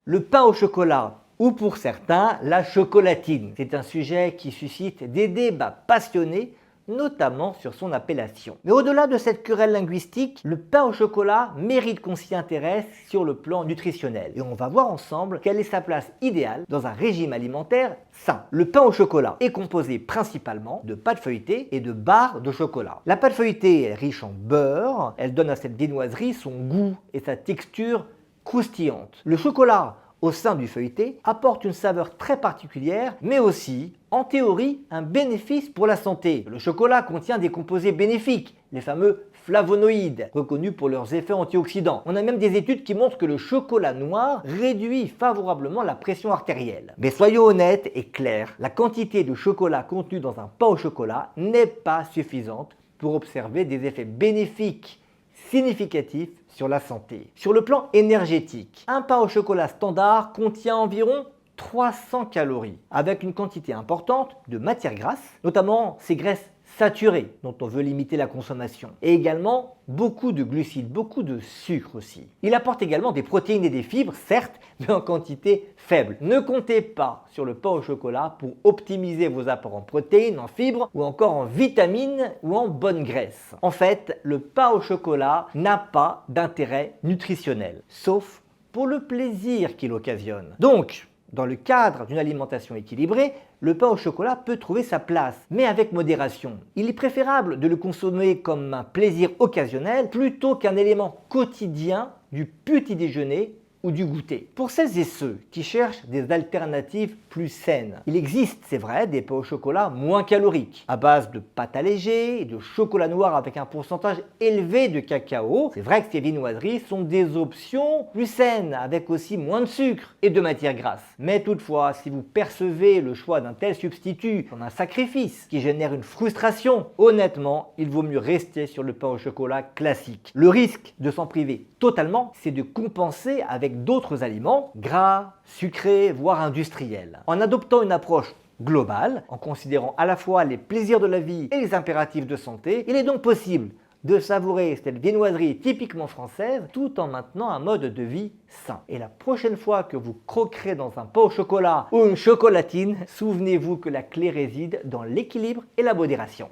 Le pain au chocolat, ou pour certains, la chocolatine. C'est un sujet qui suscite des débats passionnés, notamment sur son appellation. Mais au-delà de cette querelle linguistique, le pain au chocolat mérite qu'on s'y intéresse sur le plan nutritionnel. Et on va voir ensemble quelle est sa place idéale dans un régime alimentaire sain. Le pain au chocolat est composé principalement de pâte feuilletée et de barres de chocolat. La pâte feuilletée est riche en beurre, elle donne à cette viennoiserie son goût et sa texture croustillante. Le chocolat au sein du feuilleté apporte une saveur très particulière, mais aussi, en théorie, un bénéfice pour la santé. Le chocolat contient des composés bénéfiques, les fameux flavonoïdes, reconnus pour leurs effets antioxydants. On a même des études qui montrent que le chocolat noir réduit favorablement la pression artérielle. Mais soyons honnêtes et clairs, la quantité de chocolat contenue dans un pain au chocolat n'est pas suffisante pour observer des effets bénéfiques significatif sur la santé. Sur le plan énergétique, un pain au chocolat standard contient environ 300 calories, avec une quantité importante de matières grasses, notamment ces graisses saturées dont on veut limiter la consommation, et également beaucoup de glucides, beaucoup de sucre aussi. Il apporte également des protéines et des fibres, certes, mais en quantité faible. Ne comptez pas sur le pain au chocolat pour optimiser vos apports en protéines, en fibres ou encore en vitamines ou en bonnes graisses. En fait, le pain au chocolat n'a pas d'intérêt nutritionnel, sauf pour le plaisir qu'il occasionne. Donc, dans le cadre d'une alimentation équilibrée, le pain au chocolat peut trouver sa place, mais avec modération. Il est préférable de le consommer comme un plaisir occasionnel plutôt qu'un élément quotidien du petit déjeuner ou du goûter. Pour celles et ceux qui cherchent des alternatives plus saines, il existe, c'est vrai, des pains au chocolat moins caloriques, à base de pâte allégée et de chocolat noir avec un pourcentage élevé de cacao. C'est vrai que ces viennoiseries sont des options plus saines, avec aussi moins de sucre et de matières grasses. Mais toutefois, si vous percevez le choix d'un tel substitut comme un sacrifice qui génère une frustration, honnêtement, il vaut mieux rester sur le pain au chocolat classique. Le risque de s'en priver totalement, c'est de compenser avec d'autres aliments gras, sucrés, voire industriels. En adoptant une approche globale, en considérant à la fois les plaisirs de la vie et les impératifs de santé, il est donc possible de savourer cette viennoiserie typiquement française tout en maintenant un mode de vie sain. Et la prochaine fois que vous croquerez dans un pain au chocolat ou une chocolatine, souvenez-vous que la clé réside dans l'équilibre et la modération.